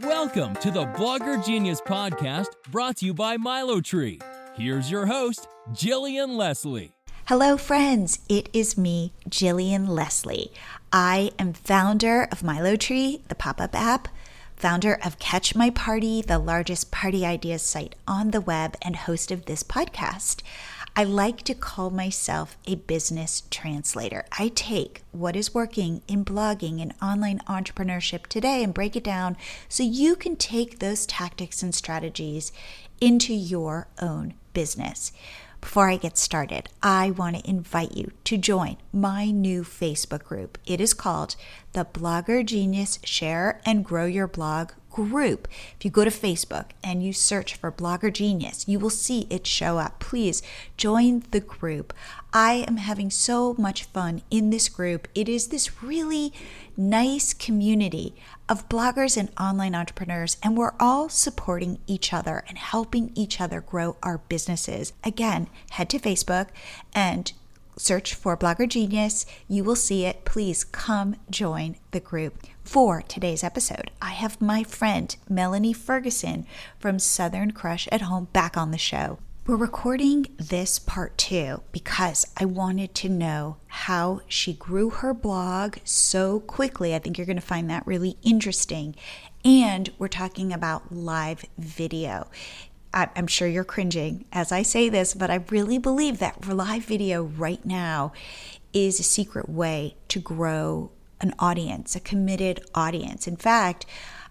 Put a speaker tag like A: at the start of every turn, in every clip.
A: Welcome to the Blogger Genius Podcast, brought to you by MiloTree. Here's your host, Jillian Leslie.
B: Hello, friends. It is me, Jillian Leslie. I am founder of MiloTree, the pop-up app, founder of Catch My Party, the largest party ideas site on the web, and host of this podcast. I like to call myself a business translator. I take what is working in blogging and online entrepreneurship today and break it down so you can take those tactics and strategies into your own business. Before I get started, I want to invite you to join my new Facebook group. It is called the Blogger Genius Share and Grow Your Blog group. If you go to Facebook and you search for Blogger Genius, you will see it show up. Please join the group. I am having so much fun in this group. It is this really nice community of bloggers and online entrepreneurs, and we're all supporting each other and helping each other grow our businesses. Again, head to Facebook and search for Blogger Genius. You will see it. Please come join the group. For today's episode, I have my friend Melanie Ferguson from Southern Crush at Home back on the show. We're recording this part 2 because I wanted to know how she grew her blog so quickly. I think you're going to find that really interesting. And we're talking about live video. I'm sure you're cringing as I say this, but I really believe that live video right now is a secret way to grow an audience, a committed audience. In fact,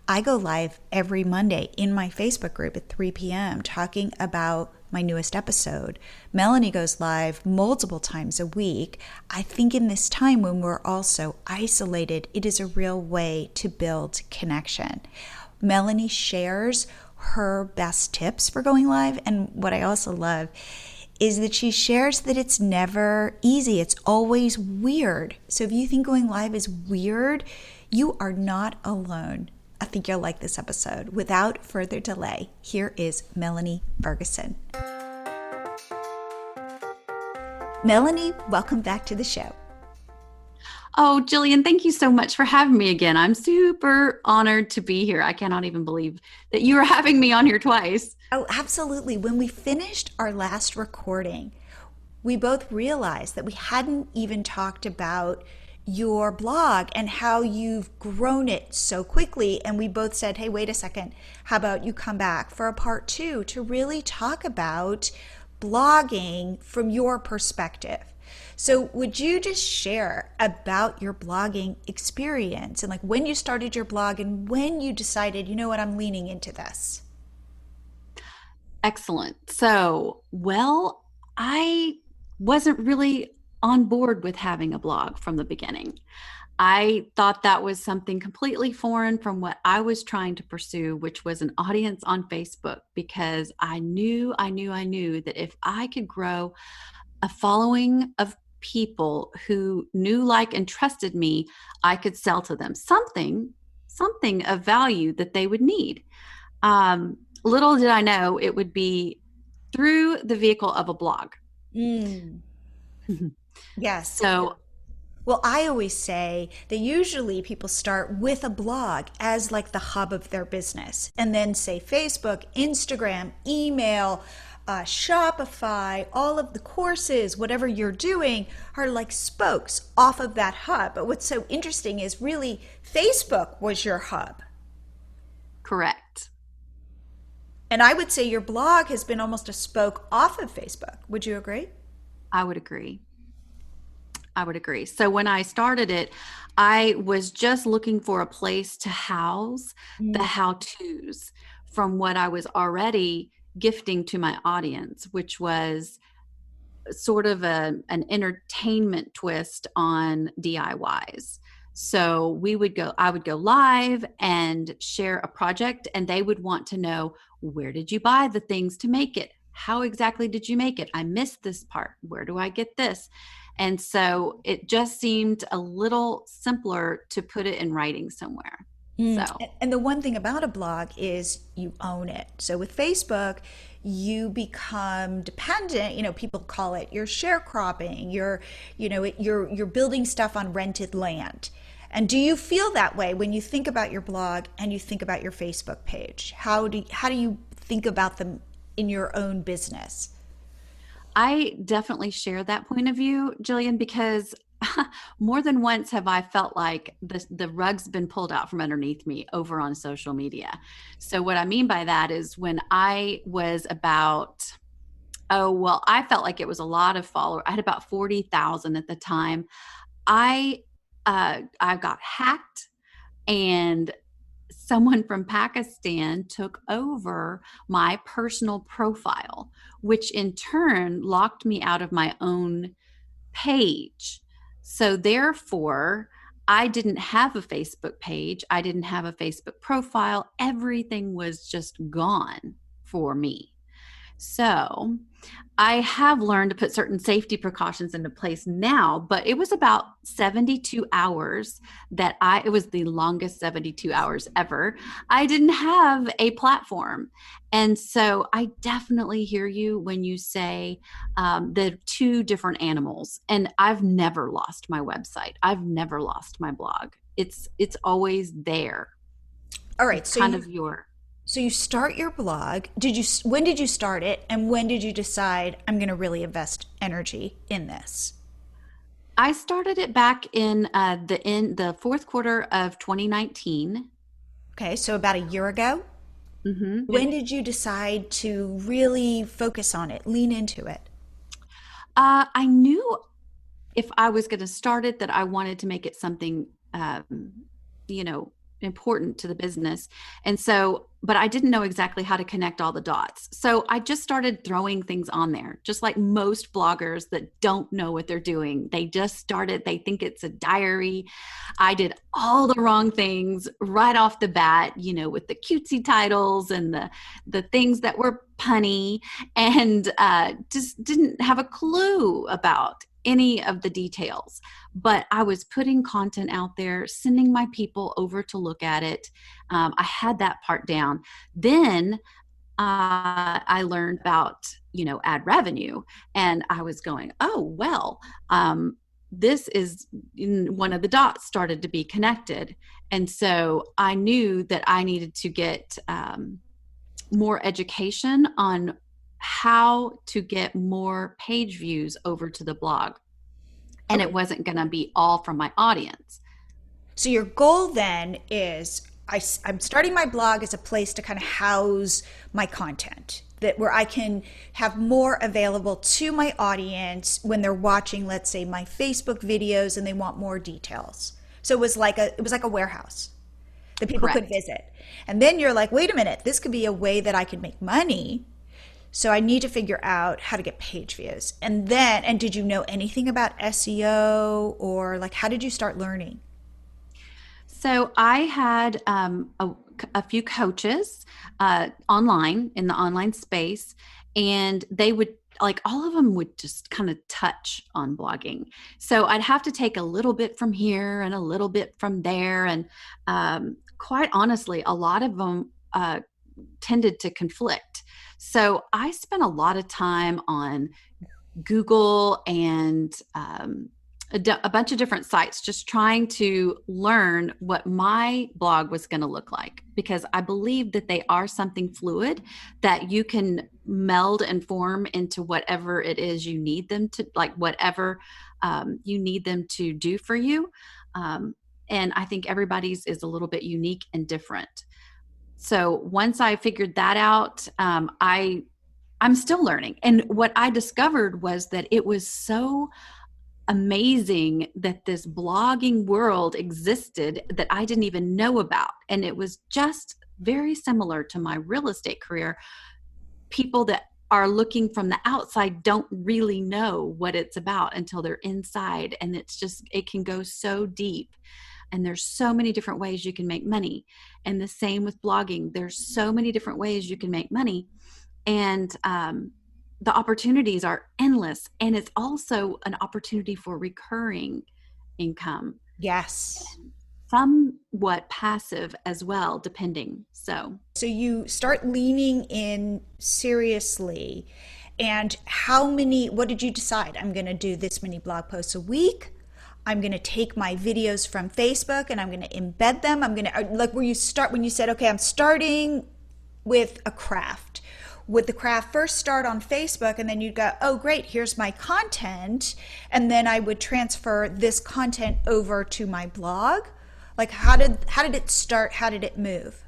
B: I go live every Monday in my Facebook group at 3 p.m. talking about my newest episode. Melanie goes live multiple times a week. I think in this time when we're all so isolated, it is a real way to build connection. Melanie shares her best tips for going live, and what I also love is that she shares that it's never easy. It's always weird. So if you think going live is weird, you are not alone. I think you'll like this episode. Without further delay, here is Melanie Ferguson. Melanie, welcome back to the show.
C: Oh, Jillian, thank you so much for having me again. I'm super honored to be here. I cannot even believe that you are having me on here twice.
B: Oh, absolutely. When we finished our last recording, we both realized that we hadn't even talked about your blog and how you've grown it so quickly. And we both said, hey, wait a second, how about you come back for a part 2 to really talk about blogging from your perspective. So would you just share about your blogging experience and like when you started your blog and when you decided, you know what, I'm leaning into this?
C: Excellent. So, I wasn't really on board with having a blog from the beginning. I thought that was something completely foreign from what I was trying to pursue, which was an audience on Facebook, because I knew that if I could grow a following of people who knew, like, and trusted me, I could sell to them something of value that they would need. Little did I know it would be through the vehicle of a blog.
B: Yes.
C: So,
B: well, I always say that usually people start with a blog as like the hub of their business, and then say Facebook, Instagram, email, Shopify, all of the courses, whatever you're doing are like spokes off of that hub. But what's so interesting is really Facebook was your hub.
C: correct.
B: And I would say your blog has been almost a spoke off of Facebook. Would you agree?
C: I would agree. So when I started it, I was just looking for a place to house the how-tos from what I was already gifting to my audience, which was sort of an entertainment twist on DIYs. So I would go live and share a project, and they would want to know, where did you buy the things to make it? How exactly did you make it? I missed this part. Where do I get this? And so it just seemed a little simpler to put it in writing somewhere. So,
B: and the one thing about a blog is you own it. So with Facebook, you become dependent. People call it you're sharecropping. You're building stuff on rented land. And do you feel that way when you think about your blog and you think about your Facebook page? How do you think about them in your own business?
C: I definitely share that point of view, Jillian, because more than once have I felt like the rug's been pulled out from underneath me over on social media. So what I mean by that is when I was about, I felt like it was a lot of followers. I had about 40,000 at the time. I got hacked, and someone from Pakistan took over my personal profile, which in turn locked me out of my own page. So therefore, I didn't have a Facebook page. I didn't have a Facebook profile. Everything was just gone for me. So I have learned to put certain safety precautions into place now, but it was about 72 hours it was the longest 72 hours ever. I didn't have a platform. And so I definitely hear you when you say the two different animals. And I've never lost my website. I've never lost my blog. It's always there.
B: All right.
C: It's kind of your...
B: So you start your blog. When did you start it, and when did you decide I'm going to really invest energy in this?
C: I started it back in the fourth quarter of 2019.
B: Okay, so about a year ago.
C: Mm-hmm.
B: When did you decide to really focus on it, lean into it?
C: I knew if I was going to start it that I wanted to make it something, important to the business. And so, but I didn't know exactly how to connect all the dots. So I just started throwing things on there, just like most bloggers that don't know what they're doing. They just started, they think it's a diary. I did all the wrong things right off the bat, with the cutesy titles and the things that were punny, and just didn't have a clue about any of the details. But I was putting content out there, sending my people over to look at it. I had that part down. Then I learned about, ad revenue, and I was going, this is one of the dots started to be connected. And so I knew that I needed to get more education on how to get more page views over to the blog. And it wasn't going to be all from my audience.
B: So your goal then is I'm starting my blog as a place to kind of house my content, where I can have more available to my audience when they're watching, let's say, my Facebook videos and they want more details. So it was like a warehouse that people
C: Correct.
B: could visit. And then you're like, wait a minute, this could be a way that I could make money. So I need to figure out how to get page views. And did you know anything about SEO, or like, how did you start learning?
C: So I had a few coaches online, in the online space, and they would, like, all of them would just kind of touch on blogging. So I'd have to take a little bit from here and a little bit from there. And quite honestly, a lot of them tended to conflict. So I spent a lot of time on Google and a bunch of different sites, just trying to learn what my blog was going to look like, because I believe that they are something fluid that you can meld and form into whatever it is you need them to, like whatever you need them to do for you. And I think everybody's is a little bit unique and different. So once I figured that out, I'm still learning. And what I discovered was that it was so amazing that this blogging world existed that I didn't even know about. And it was just very similar to my real estate career. People that are looking from the outside don't really know what it's about until they're inside. And it can go so deep. And there's so many different ways you can make money. And the same with blogging. There's so many different ways you can make money. And the opportunities are endless. And it's also an opportunity for recurring income.
B: Yes.
C: Somewhat passive as well, depending. So
B: you start leaning in seriously. And what did you decide? I'm going to do this many blog posts a week. I'm going to take my videos from Facebook and I'm going to embed them. I'm going to, like where you start, when you said, okay, I'm starting with a craft. Would the craft first start on Facebook and then you'd go, oh, great, here's my content. And then I would transfer this content over to my blog? Like how did it start? How did it move?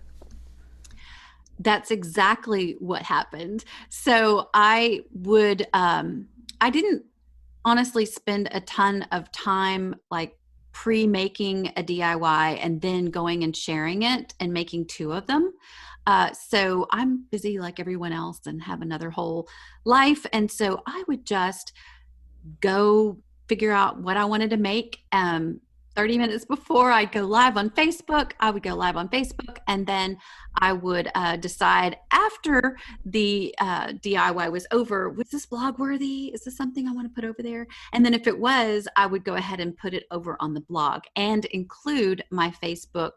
C: That's exactly what happened. So I didn't honestly spend a ton of time like pre-making a DIY and then going and sharing it and making two of them. So I'm busy like everyone else and have another whole life. And so I would just go figure out what I wanted to make. 30 minutes before I'd go live on Facebook, I would go live on Facebook, and then I would decide after the DIY was over, was this blog worthy? Is this something I want to put over there? And then if it was, I would go ahead and put it over on the blog and include my Facebook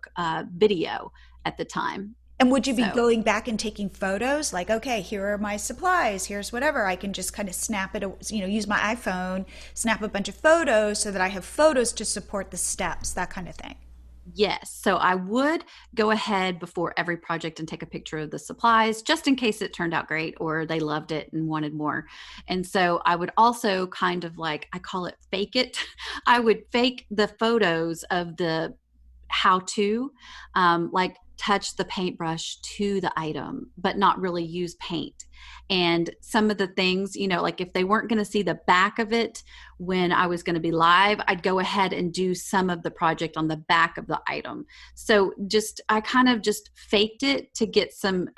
C: video at the time.
B: And would you be going back and taking photos? Like, okay, here are my supplies. Here's whatever. I can just kind of snap it, use my iPhone, snap a bunch of photos so that I have photos to support the steps, that kind of thing.
C: Yes. So I would go ahead before every project and take a picture of the supplies just in case it turned out great or they loved it and wanted more. And so I would also kind of like, I call it fake it. I would fake the photos of the how-to, like touch the paintbrush to the item, but not really use paint. And some of the things, like if they weren't going to see the back of it when I was going to be live, I'd go ahead and do some of the project on the back of the item. So I kind of just faked it to get some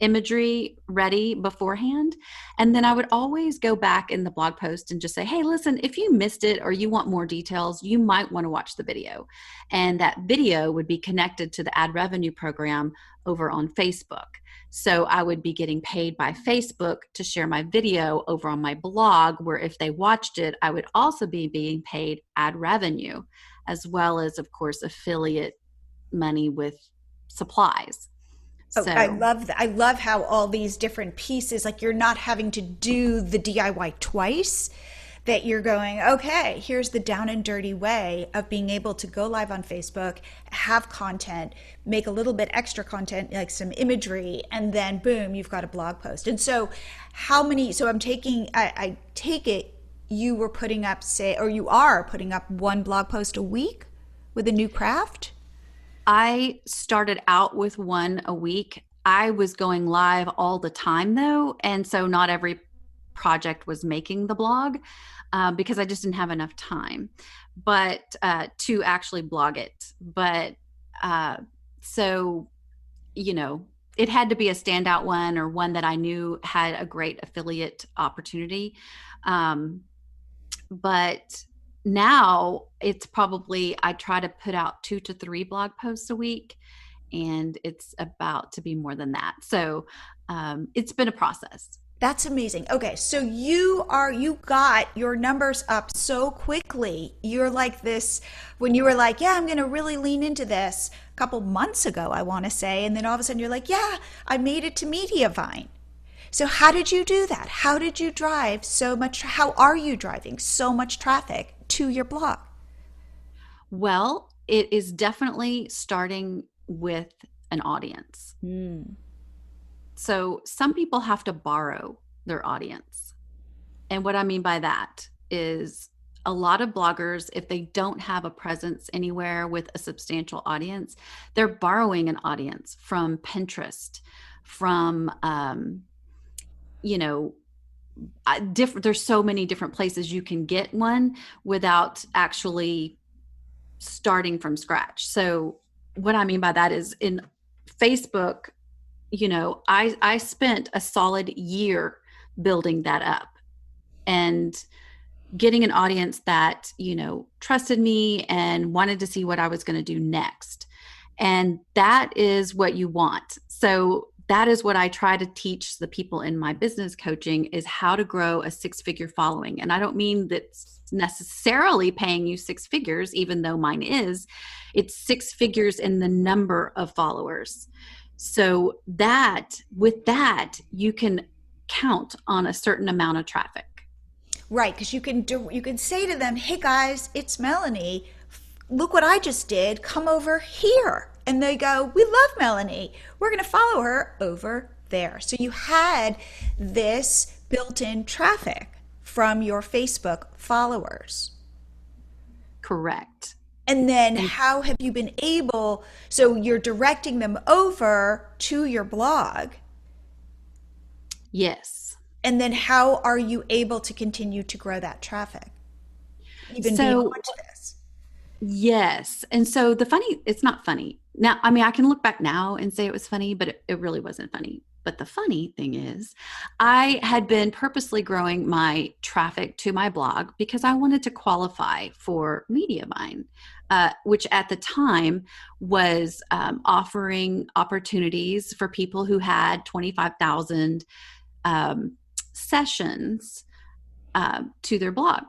C: imagery ready beforehand. And then I would always go back in the blog post and just say, hey, listen, if you missed it or you want more details, you might want to watch the video. And that video would be connected to the ad revenue program over on Facebook. So I would be getting paid by Facebook to share my video over on my blog, where if they watched it, I would also be being paid ad revenue, as well as, of course, affiliate money with supplies.
B: Oh, I love that. I love how all these different pieces, like you're not having to do the DIY twice, that you're going, okay, here's the down and dirty way of being able to go live on Facebook, have content, make a little bit extra content, like some imagery, and then boom, you've got a blog post. And so I take it you were putting up, you are putting up one blog post a week with a new craft?
C: I started out with one a week. I was going live all the time though. And so not every project was making the blog because I just didn't have enough time to actually blog it. But it had to be a standout one or one that I knew had a great affiliate opportunity. But now it's probably, I try to put out 2 to 3 blog posts a week, and it's about to be more than that. So it's been a process.
B: That's amazing. Okay. So you got your numbers up so quickly. You're like this, when you were like, yeah, I'm going to really lean into this a couple months ago, I want to say. And then all of a sudden you're like, yeah, I made it to MediaVine. So how did you do that? How did you drive so much? How are you driving so much traffic to your blog?
C: Well, it is definitely starting with an audience. So some people have to borrow their audience. And what I mean by that is a lot of bloggers, if they don't have a presence anywhere with a substantial audience, they're borrowing an audience from Pinterest, from, there's so many different places you can get one without actually starting from scratch. So what I mean by that is in Facebook, I spent a solid year building that up and getting an audience that, trusted me and wanted to see what I was going to do next. And that is what you want. So that is what I try to teach the people in my business coaching, is how to grow a 6-figure following. And I don't mean that's necessarily paying you 6 figures, even though mine is. It's 6 figures in the number of followers. So with that, you can count on a certain amount of traffic.
B: Right, because you can say to them, "Hey guys, it's Melanie. Look what I just did. Come over here." And they go, "We love Melanie. We're going to follow her over there." So you had this built-in traffic from your Facebook followers.
C: Correct.
B: And then how have you been able, so you're directing them over to your blog.
C: Yes.
B: And then how are you able to continue to grow that traffic? Even beyond this.
C: Yes. And so it's not funny. Now, I mean, I can look back now and say it was funny, but it really wasn't funny. But the funny thing is, I had been purposely growing my traffic to my blog because I wanted to qualify for MediaVine, which at the time was offering opportunities for people who had 25,000 sessions to their blog.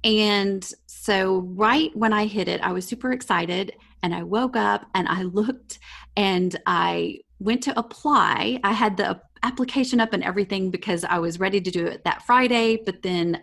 C: And so right when I hit it, I was super excited, and I woke up and I looked and I went to apply. I had the application up and everything because I was ready to do it that Friday, but then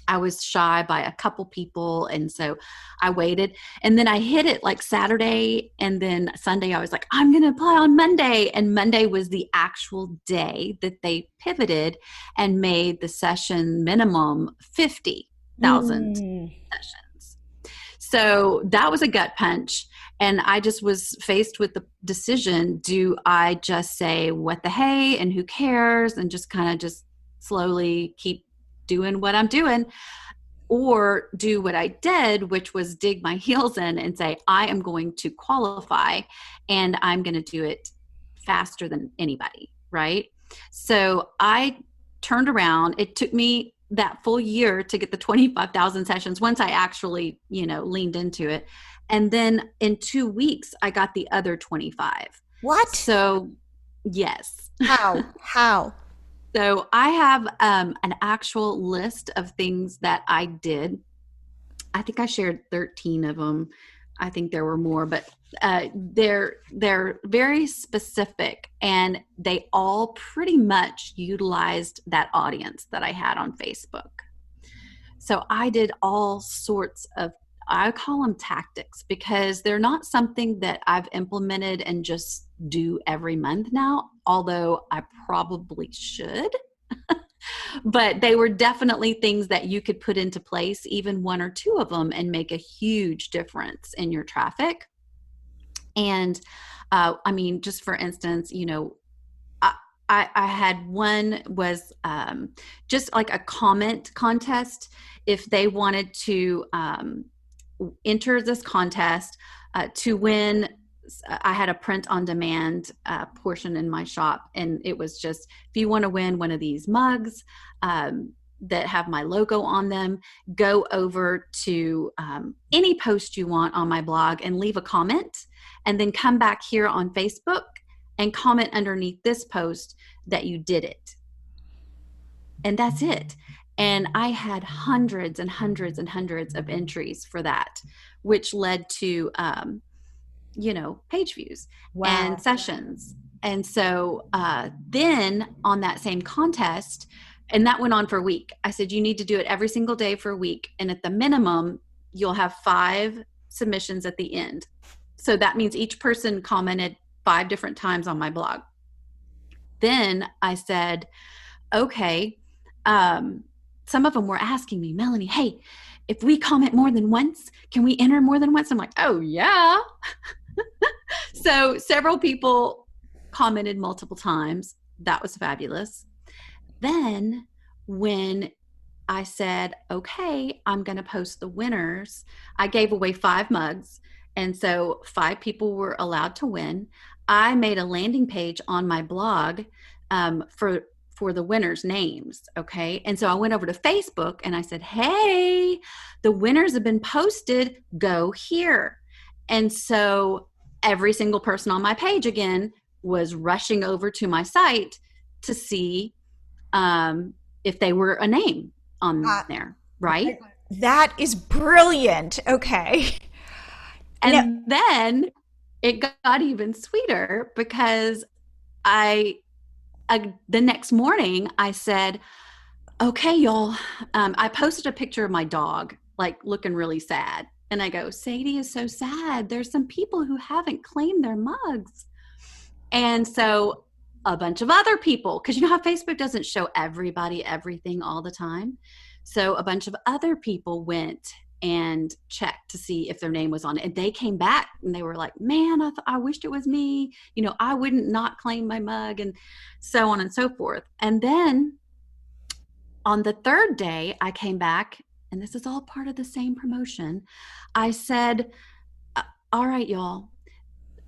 C: I was shy by a couple people. And so I waited, and then I hit it like Saturday, and then Sunday I was like, I'm going to apply on Monday. And Monday was the actual day that they pivoted and made the session minimum 50,000 sessions. So that was a gut punch. And I just was faced with the decision, do I just say what the hey and who cares and just kind of just slowly keep doing what I'm doing, or do what I did, which was dig my heels in and say, I am going to qualify and I'm going to do it faster than anybody, right? So I turned around. It took me that full year to get the 25,000 sessions once I actually, leaned into it. And then in 2 weeks, I got the other 25.
B: What?
C: So yes.
B: How?
C: So I have an actual list of things that I did. I think I shared 13 of them. I think there were more, but they're very specific, and they all pretty much utilized that audience that I had on Facebook. So I did all sorts of, I call them tactics, because they're not something that I've implemented and just do every month now, although I probably should. But they were definitely things that you could put into place, even one or two of them, and make a huge difference in your traffic. And I mean, just for instance, I had one was just like a comment contest. If they wanted to enter this contest to win, I had a print on demand portion in my shop, and it was just, if you want to win one of these mugs that have my logo on them, go over to any post you want on my blog and leave a comment, and then come back here on Facebook and comment underneath this post that you did it. And that's it. And I had hundreds and hundreds and hundreds of entries for that, which led to page views and sessions. And so then on that same contest, and that went on for a week, I said, you need to do it every single day for a week. And at the minimum, you'll have 5 submissions at the end. So that means each person commented 5 different times on my blog. Then I said, okay, some of them were asking me, Melanie, hey, if we comment more than once, can we enter more than once? I'm like, oh yeah. So several people commented multiple times. That was fabulous. Then when I said, okay, I'm going to post the winners, I gave away 5 mugs. And so 5 people were allowed to win. I made a landing page on my blog for the winners' names. Okay. And so I went over to Facebook and I said, hey, the winners have been posted. Go here. And so every single person on my page again was rushing over to my site to see if they were a name on there. Right.
B: That is brilliant. Okay.
C: And then it got even sweeter, because the next morning I said, Okay, y'all. I posted a picture of my dog, like looking really sad. And I go, Sadie is so sad. There's some people who haven't claimed their mugs. And so a bunch of other people, because you know how Facebook doesn't show everybody everything all the time. So a bunch of other people went and checked to see if their name was on it. And they came back and they were like, man, I wished it was me. You know, I wouldn't not claim my mug, and so on and so forth. And then on the third day, I came back, and this is all part of the same promotion. I said, all right, y'all,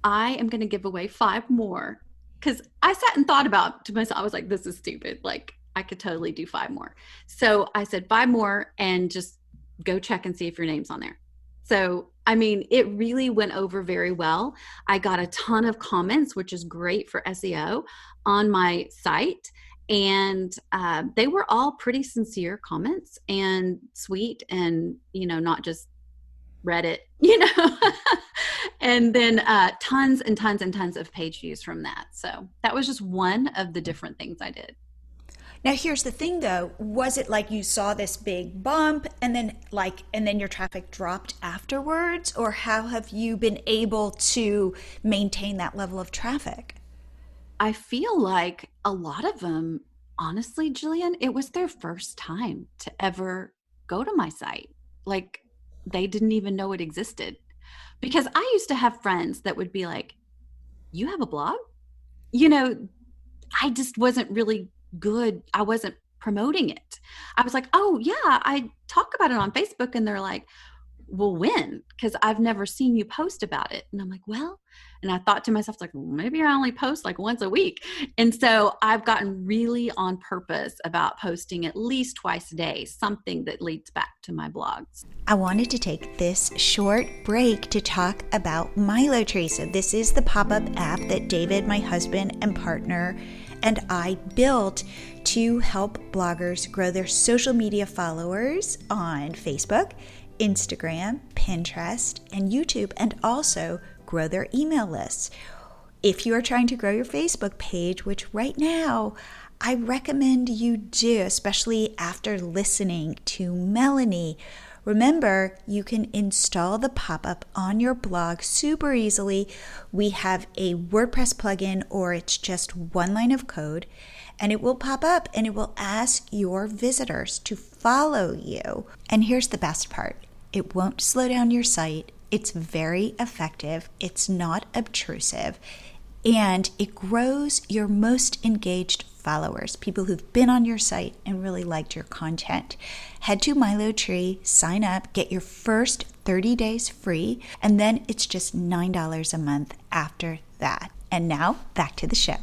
C: I am going to give away 5 more. Because I sat and thought about to myself, I was like, this is stupid. Like, I could totally do 5 more. So I said 5 more and just go check and see if your name's on there. So, I mean, it really went over very well. I got a ton of comments, which is great for SEO on my site. And they were all pretty sincere comments and sweet, and, you know, not just Reddit, you know, and then tons and tons and tons of page views from that. So that was just one of the different things I did.
B: Now, here's the thing though. Was it like you saw this big bump and then your traffic dropped afterwards? Or how have you been able to maintain that level of traffic?
C: I feel like a lot of them, honestly, Jillian, it was their first time to ever go to my site. Like, they didn't even know it existed. Because I used to have friends that would be like, you have a blog? You know, I just wasn't really good. I wasn't promoting it. I was like, oh, yeah, I talk about it on Facebook. And they're like, well, when? Because I've never seen you post about it. And I'm like, well, and I thought to myself, like, well, maybe I only post like once a week. And so I've gotten really on purpose about posting at least twice a day, something that leads back to my blogs.
B: I wanted to take this short break to talk about Milo Tracer. This is the pop-up app that David, my husband and partner, and I built to help bloggers grow their social media followers on Facebook, Instagram, Pinterest, and YouTube, and also grow their email lists. If you are trying to grow your Facebook page, which right now I recommend you do, especially after listening to Melanie, remember, you can install the pop-up on your blog super easily. We have a WordPress plugin, or it's just one line of code, and it will pop up and it will ask your visitors to follow you. And here's the best part. It won't slow down your site. It's very effective. It's not obtrusive. And it grows your most engaged followers, people who've been on your site and really liked your content. Head to MiloTree, sign up, get your first 30 days free, and then it's just $9 a month after that. And now, back to the show.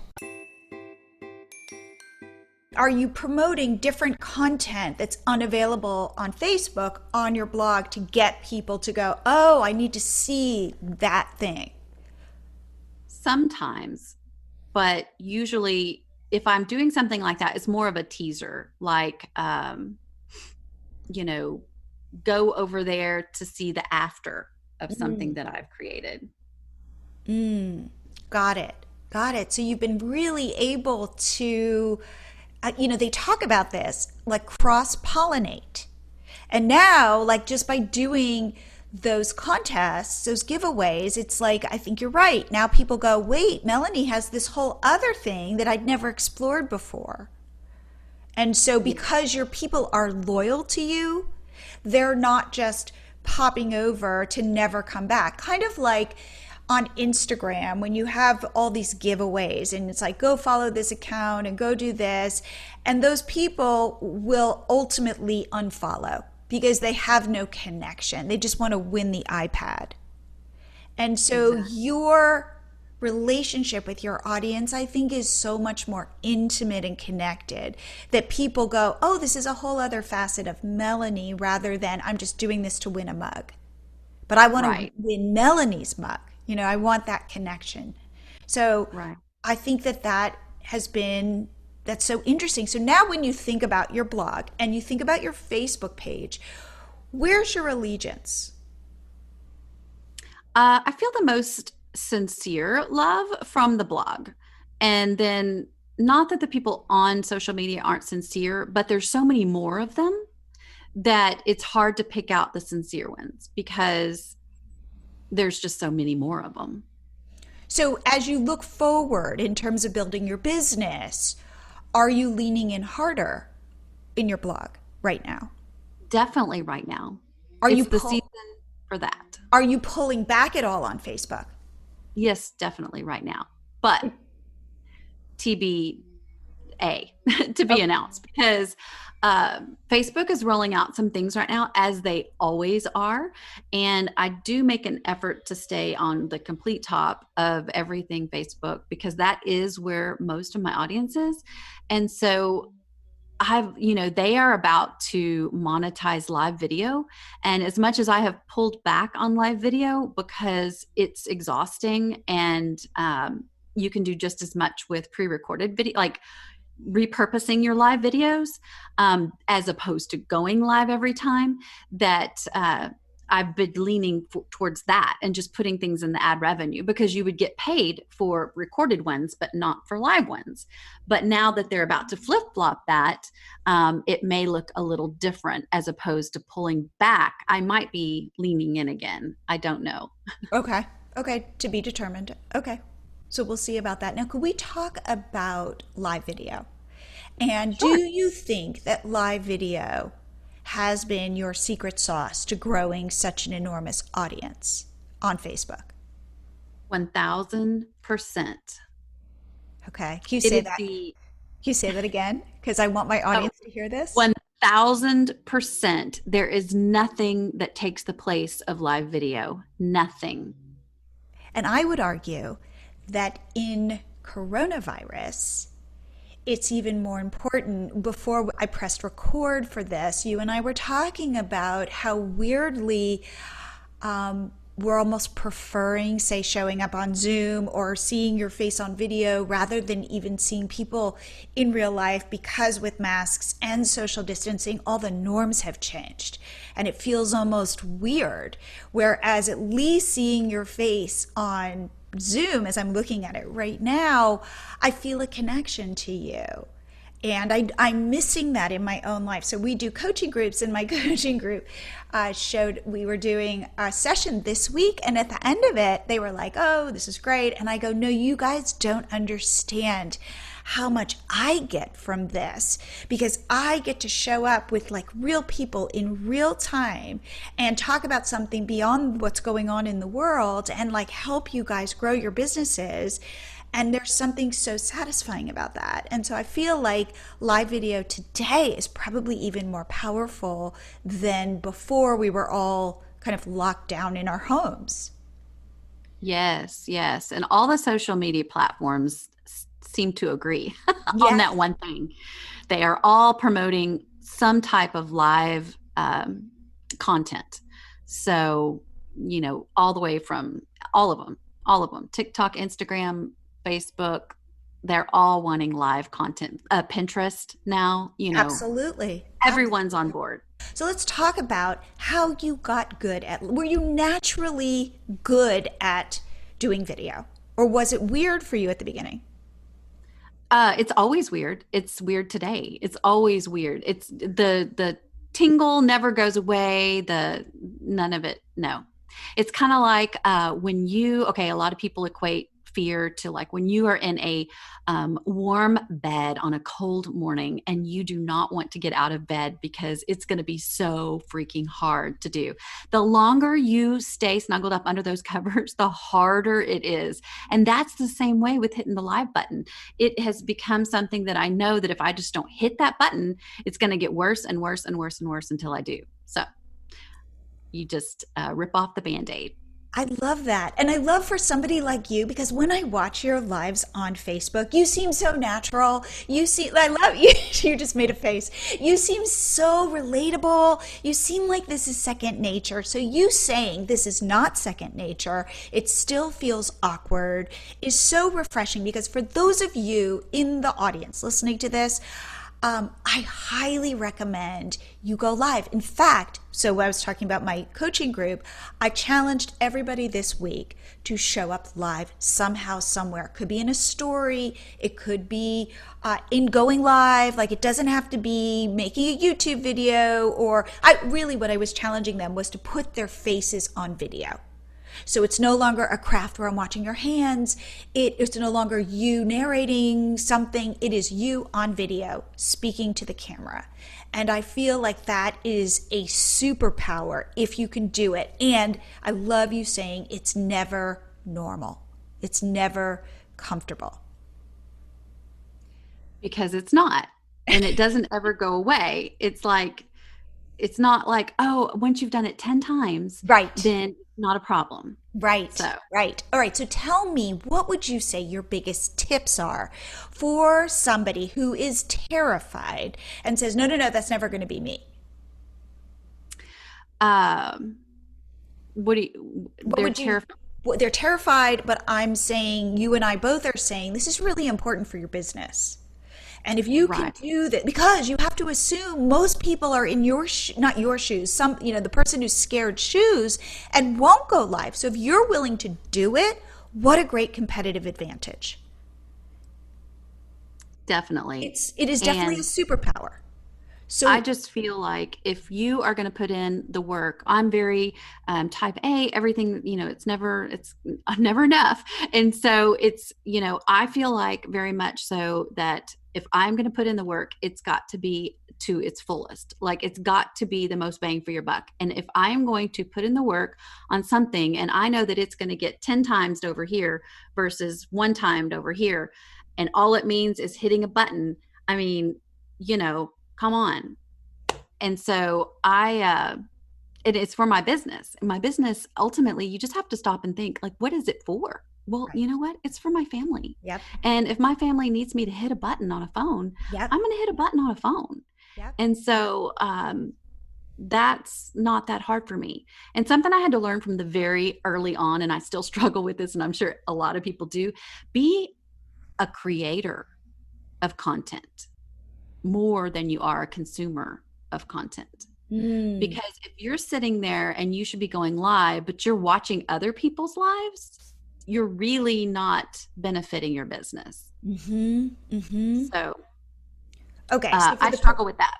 B: Are you promoting different content that's unavailable on Facebook on your blog to get people to go, oh, I need to see that thing?
C: Sometimes, but usually if I'm doing something like that, it's more of a teaser, like, you know, go over there to see the after of something that I've created.
B: Got it. So you've been really able to, you know, they talk about this, like cross-pollinate. And now, like just by doing those contests, those giveaways, it's like, I think you're right. Now people go, wait, Melanie has this whole other thing that I'd never explored before. And so because your people are loyal to you, they're not just popping over to never come back. Kind of like on Instagram when you have all these giveaways and it's like, go follow this account and go do this. And those people will ultimately unfollow because they have no connection. They just want to win the iPad. And so your relationship with your audience, I think, is so much more intimate and connected that people go, oh, this is a whole other facet of Melanie rather than I'm just doing this to win a mug. But I want to win Melanie's mug. You know, I want that connection. So I think that has been, that's so interesting. So now when you think about your blog and you think about your Facebook page, where's your allegiance?
C: I feel the most sincere love from the blog. And then not that the people on social media aren't sincere, but there's so many more of them that it's hard to pick out the sincere ones because there's just so many more of them.
B: So as you look forward in terms of building your business, are you leaning in harder in your blog right now?
C: Definitely right now.
B: Are
C: it's
B: you
C: the season for that.
B: Are you pulling back at all on Facebook?
C: Yes, definitely right now. But TBA to be announced, because Facebook is rolling out some things right now, as they always are. And I do make an effort to stay on the complete top of everything Facebook, because that is where most of my audience is. And so they are about to monetize live video. And as much as I have pulled back on live video because it's exhausting, and you can do just as much with pre-recorded video, like repurposing your live videos, as opposed to going live every time, that I've been leaning towards that and just putting things in the ad revenue, because you would get paid for recorded ones, but not for live ones. But now that they're about to flip-flop that, it may look a little different as opposed to pulling back. I might be leaning in again. I don't know.
B: Okay. To be determined. Okay. So we'll see about that. Now, could we talk about live video? And
C: Sure.
B: Do you think that live video has been your secret sauce to growing such an enormous audience on Facebook?
C: 1,000%.
B: Okay. Can you say that?
C: Can
B: you say that again? Because I want my audience to hear this.
C: 1,000%. There is nothing that takes the place of live video. Nothing.
B: And I would argue that in coronavirus, it's even more important. Before I pressed record for this, you and I were talking about how weirdly we're almost preferring, say, showing up on Zoom or seeing your face on video rather than even seeing people in real life, because with masks and social distancing, all the norms have changed. And it feels almost weird. Whereas at least seeing your face on Zoom, as I'm looking at it right now, I feel a connection to you. And I'm missing that in my own life. So we do coaching groups, and my coaching group we were doing a session this week. And at the end of it, they were like, oh, this is great. And I go, no, you guys don't understand how much I get from this, because I get to show up with like real people in real time and talk about something beyond what's going on in the world and like help you guys grow your businesses. And there's something so satisfying about that. And so I feel like live video today is probably even more powerful than before we were all kind of locked down in our homes.
C: Yes. And all the social media platforms seem to agree on that one thing. They are all promoting some type of live content. So, all the way from all of them, TikTok, Instagram, Facebook, they're all wanting live content. Pinterest now,
B: Absolutely.
C: Everyone's on board.
B: So let's talk about how you got good were you naturally good at doing video, or was it weird for you at the beginning?
C: It's always weird. It's weird today. It's always weird. It's the tingle never goes away. None of it. No, it's kind of like when a lot of people equate fear to like when you are in a warm bed on a cold morning and you do not want to get out of bed because it's going to be so freaking hard to do. The longer you stay snuggled up under those covers, the harder it is. And that's the same way with hitting the live button. It has become something that I know that if I just don't hit that button, it's going to get worse and worse and worse and worse until I do. So you just rip off the Band-Aid.
B: I love that. And I love for somebody like you, because when I watch your lives on Facebook, you seem so natural. I love you. You just made a face. You seem so relatable. You seem like this is second nature. So you saying this is not second nature, it still feels awkward, is so refreshing, because for those of you in the audience listening to this, I highly recommend you go live. In fact, so when I was talking about my coaching group, I challenged everybody this week to show up live somehow, somewhere. It could be in a story, it could be in going live. Like, it doesn't have to be making a YouTube video, or what I was challenging them was to put their faces on video. So it's no longer a craft where I'm watching your hands. It's no longer you narrating something. It is you on video speaking to the camera. And I feel like that is a superpower if you can do it. And I love you saying it's never normal. It's never comfortable.
C: Because it's not. And it doesn't ever go away. It's not like, oh, once you've done it 10 times,
B: right,
C: then not a problem.
B: Right.
C: So.
B: Right. All right. So tell me, what would you say your biggest tips are for somebody who is terrified and says, no, that's never going to be me?
C: They're
B: terrified, but I'm saying, you and I both are saying, this is really important for your business. And if you can do that, because you have to assume most people are in not your shoes, the person who's scared shoes and won't go live. So if you're willing to do it, what a great competitive advantage.
C: Definitely.
B: It is definitely a superpower. So
C: I just feel like if you are going to put in the work, I'm very type A, everything, it's never enough. And so it's, I feel like very much so that if I'm going to put in the work, it's got to be to its fullest. Like, it's got to be the most bang for your buck. And if I am going to put in the work on something and I know that it's going to get 10 times over here versus 1 time over here, and all it means is hitting a button, I mean, come on. And so it's for my business. And my business, ultimately, you just have to stop and think, like, what is it for? Well, right. You know what? It's for my family.
B: Yep.
C: And if my family needs me to hit a button on a phone,
B: yep.
C: I'm going to hit a button on a phone.
B: Yep.
C: And so that's not that hard for me. And something I had to learn from the very early on, and I still struggle with this, and I'm sure a lot of people do, be a creator of content more than you are a consumer of content. Because if you're sitting there and you should be going live, but you're watching other people's lives, you're really not benefiting your business. So,
B: okay.
C: So I struggle with that.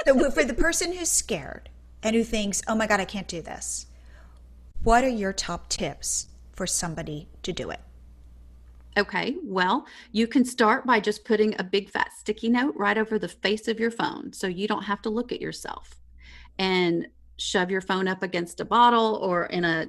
B: So for the person who's scared and who thinks, oh my God, I can't do this, what are your top tips for somebody to do it?
C: Okay, well, you can start by just putting a big fat sticky note right over the face of your phone so you don't have to look at yourself, and shove your phone up against a bottle or in a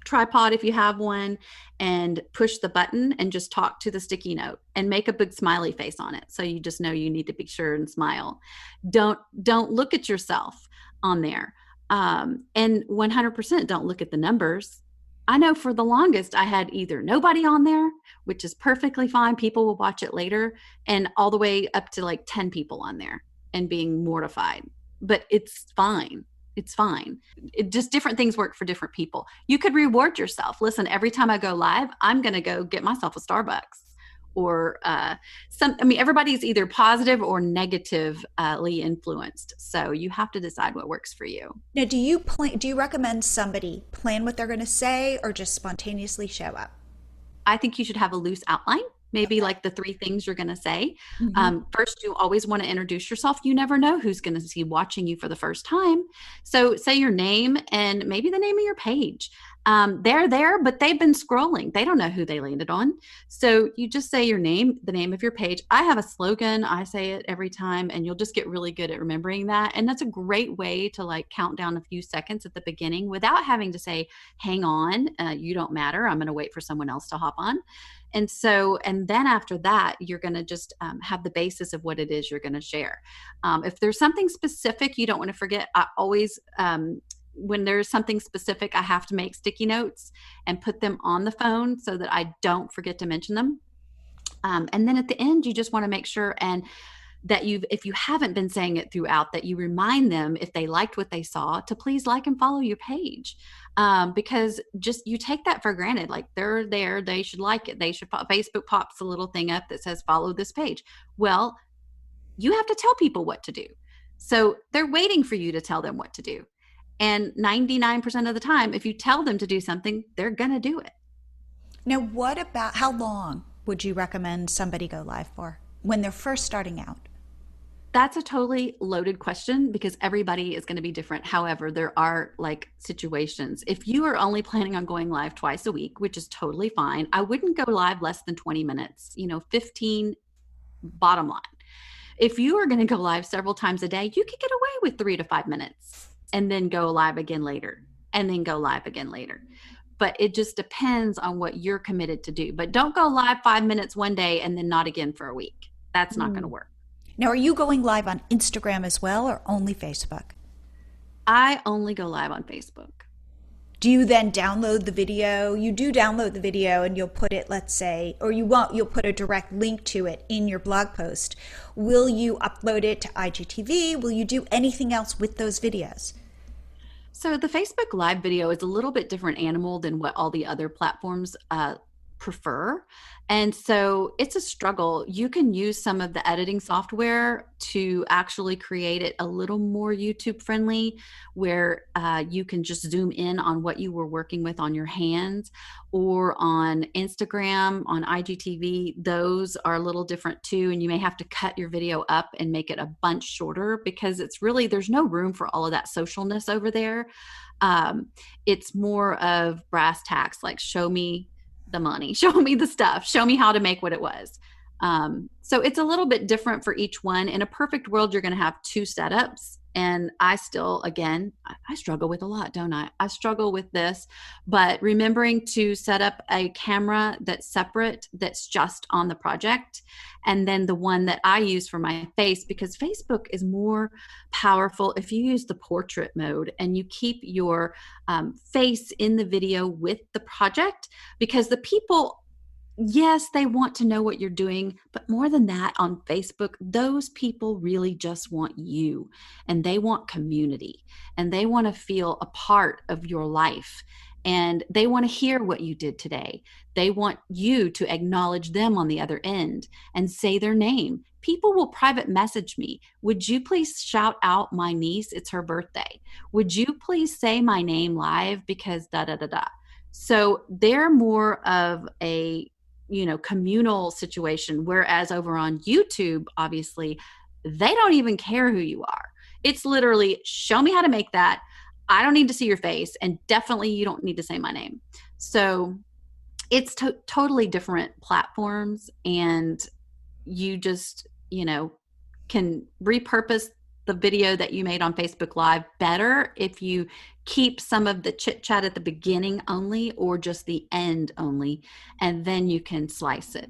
C: tripod if you have one, and push the button and just talk to the sticky note and make a big smiley face on it. So you just know you need to be sure and smile. Don't look at yourself on there. And 100% don't look at the numbers. I know for the longest I had either nobody on there, which is perfectly fine. People will watch it later, and all the way up to like 10 people on there and being mortified. But it's fine. It's fine. Just different things work for different people. You could reward yourself. Listen, every time I go live, I'm going to go get myself a Starbucks or everybody's either positive or negatively influenced. So you have to decide what works for you.
B: Now, do you recommend somebody plan what they're going to say or just spontaneously show up?
C: I think you should have a loose outline. Maybe like the 3 things you're going to say. First, you always want to introduce yourself. You never know who's going to be watching you for the first time. So say your name and maybe the name of your page. They're there, but they've been scrolling. They don't know who they landed on. So you just say your name, the name of your page. I have a slogan. I say it every time, and you'll just get really good at remembering that. And that's a great way to like count down a few seconds at the beginning without having to say, hang on, you don't matter. I'm going to wait for someone else to hop on. And then after that, you're going to just have the basis of what it is you're going to share. If there's something specific you don't want to forget, I always, when there's something specific, I have to make sticky notes and put them on the phone so that I don't forget to mention them. And then at the end, you just want to make sure that if you haven't been saying it throughout, that you remind them, if they liked what they saw, to please like and follow your page. Because just, you take that for granted. Like, they're there, they should like it. Facebook pops a little thing up that says, follow this page. Well, you have to tell people what to do. So they're waiting for you to tell them what to do. And 99% of the time, if you tell them to do something, they're going to do it.
B: Now, what about, how long would you recommend somebody go live for when they're first starting out?
C: That's a totally loaded question because everybody is going to be different. However, there are like situations. If you are only planning on going live twice a week, which is totally fine, I wouldn't go live less than 20 minutes, 15 bottom line. If you are going to go live several times a day, you could get away with 3 to 5 minutes and then go live again later and then go live again later. But it just depends on what you're committed to do. But don't go live 5 minutes one day and then not again for a week. That's not going to work.
B: Now, are you going live on Instagram as well or only Facebook?
C: I only go live on Facebook.
B: Do you then download the video? You do download the video and you'll put it, let's say, or you'll put a direct link to it in your blog post. Will you upload it to IGTV? Will you do anything else with those videos?
C: So the Facebook Live video is a little bit different animal than what all the other platforms prefer. And so it's a struggle. You can use some of the editing software to actually create it a little more YouTube friendly, where you can just zoom in on what you were working with on your hands, or on Instagram, on IGTV. Those are a little different too. And you may have to cut your video up and make it a bunch shorter because it's really, there's no room for all of that socialness over there. It's more of brass tacks, like show me the money, show me the stuff, show me how to make what it was. So it's a little bit different for each one. In a perfect world, you're going to have 2 setups. And I still, again, I struggle with a lot, don't I? I struggle with this, but remembering to set up a camera that's separate, that's just on the project. And then the one that I use for my face, because Facebook is more powerful if you use the portrait mode and you keep your face in the video with the project, because the people, yes, they want to know what you're doing, but more than that, on Facebook, those people really just want you, and they want community, and they want to feel a part of your life, and they want to hear what you did today. They want you to acknowledge them on the other end and say their name. People will private message me. Would you please shout out my niece? It's her birthday. Would you please say my name live because da da da da. So they're more of a communal situation. Whereas over on YouTube, obviously, they don't even care who you are. It's literally, show me how to make that. I don't need to see your face. And definitely you don't need to say my name. So it's totally different platforms. And you just, can repurpose the video that you made on Facebook Live better if you keep some of the chit chat at the beginning only, or just the end only, and then you can slice it.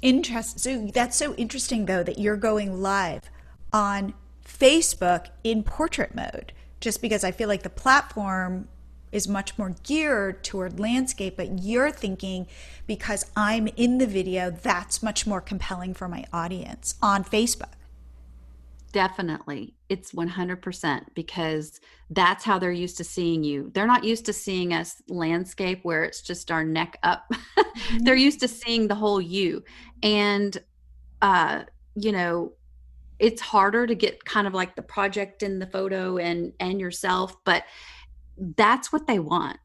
B: Interesting. So that's so interesting, though, that you're going live on Facebook in portrait mode, just because I feel like the platform is much more geared toward landscape, but you're thinking because I'm in the video, that's much more compelling for my audience on Facebook.
C: Definitely. It's 100%, because that's how they're used to seeing you. They're not used to seeing us landscape where it's just our neck up. Mm-hmm. They're used to seeing the whole you. And, it's harder to get kind of like the project in the photo and yourself, but that's what they want.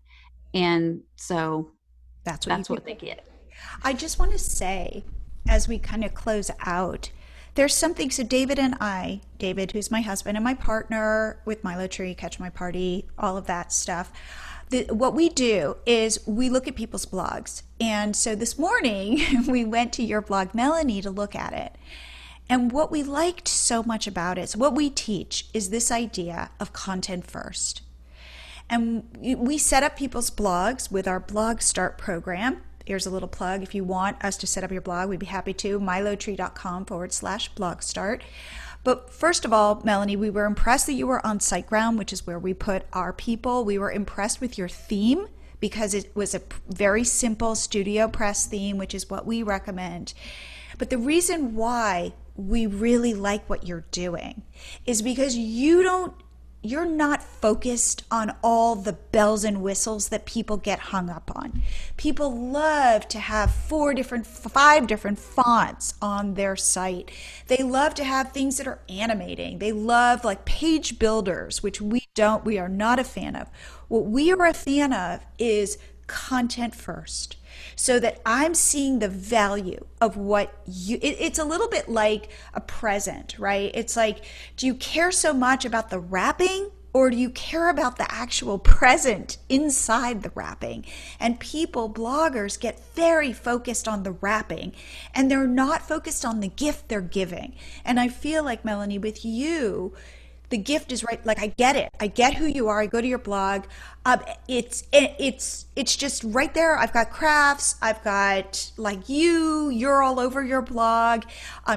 C: And so that's what they get.
B: I just want to say, as we kind of close out, there's something, so David and I, David, who's my husband and my partner with MiloTree, Catch My Party, all of that stuff, what we do is we look at people's blogs. And so this morning, we went to your blog, Melanie, to look at it. And what we liked so much about it, so what we teach is this idea of content first. And we set up people's blogs with our Blog Start program. Here's a little plug. If you want us to set up your blog, we'd be happy to. MiloTree.com/blog start. But first of all, Melanie, we were impressed that you were on SiteGround, which is where we put our people. We were impressed with your theme because it was a very simple Studio Press theme, which is what we recommend. But the reason why we really like what you're doing is because you you're not focused on all the bells and whistles that people get hung up on. People love to have 5 different fonts on their site. They love to have things that are animating. They love like page builders, which we are not a fan of. What we are a fan of is content first, so that I'm seeing the value of what it's a little bit like a present, right? It's like, do you care so much about the wrapping, or do you care about the actual present inside the wrapping? And bloggers get very focused on the wrapping, and they're not focused on the gift they're giving. And I feel like, Melanie, with you, the gift is right. Like, I get it. I get who you are. I go to your blog. It's just right there. I've got crafts. I've got like you're all over your blog.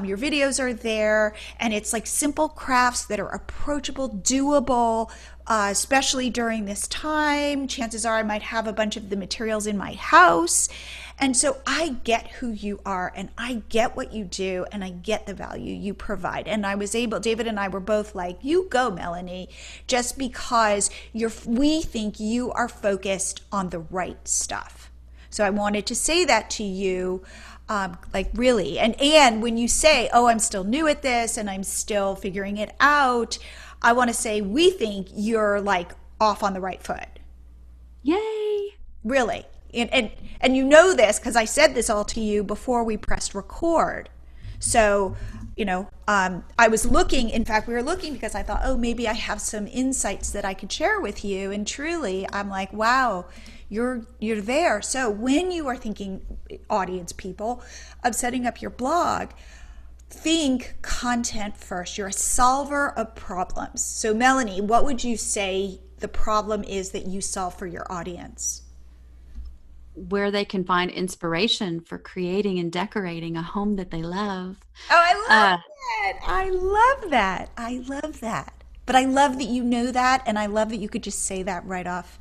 B: Your videos are there, and it's like simple crafts that are approachable, doable, especially during this time. Chances are I might have a bunch of the materials in my house. And so I get who you are, and I get what you do, and I get the value you provide. And David and I were both like, you go, Melanie, just because we think you are focused on the right stuff. So I wanted to say that to you, like really. And when you say, oh, I'm still new at this and I'm still figuring it out, I want to say, we think you're like off on the right foot.
C: Yay.
B: Really. And you know this because I said this all to you before we pressed record. So, I was looking, in fact, we were looking because I thought, oh, maybe I have some insights that I could share with you. And truly, I'm like, wow, you're there. So when you are thinking, audience people, of setting up your blog, think content first. You're a solver of problems. So Melanie, what would you say the problem is that you solve for your audience?
C: Where they can find inspiration for creating and decorating a home that they love.
B: Oh, I love that. I love that. I love that. But I love that you know that, and I love that you could just say that right off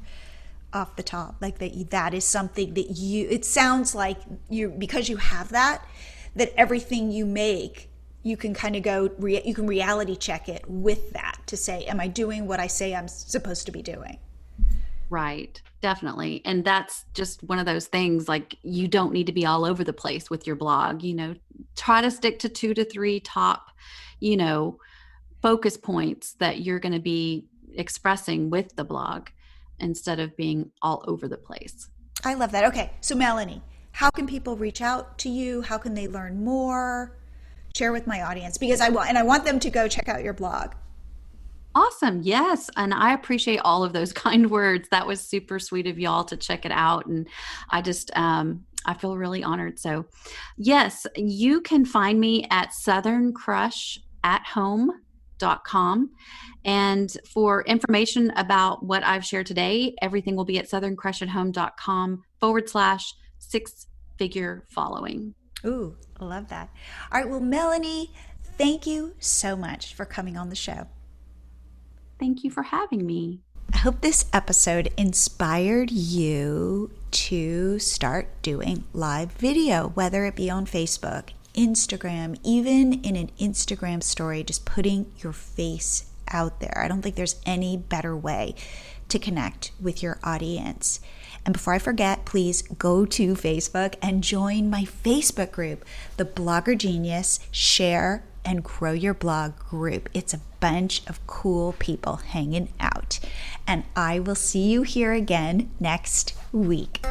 B: the top. Like that is something that it sounds like because you have that everything you make, you can kind of you can reality check it with that to say, am I doing what I say I'm supposed to be doing?
C: Right. Definitely. And that's just one of those things, like, you don't need to be all over the place with your blog. Try to stick to 2 to 3 top, focus points that you're going to be expressing with the blog instead of being all over the place.
B: I love that. Okay. So Melanie, how can people reach out to you? How can they learn more? Share with my audience, because I want them to go check out your blog.
C: Awesome. Yes. And I appreciate all of those kind words. That was super sweet of y'all to check it out. And I just, I feel really honored. So yes, you can find me at southerncrushathome.com. And for information about what I've shared today, everything will be at southerncrushathome.com/6-figure following.
B: Ooh, I love that. All right. Well, Melanie, thank you so much for coming on the show.
C: Thank you for having me.
B: I hope this episode inspired you to start doing live video, whether it be on Facebook, Instagram, even in an Instagram story, just putting your face out there. I don't think there's any better way to connect with your audience. And before I forget, please go to Facebook and join my Facebook group, the Blogger Genius Share and Grow Your Blog group. It's a bunch of cool people hanging out. And I will see you here again next week.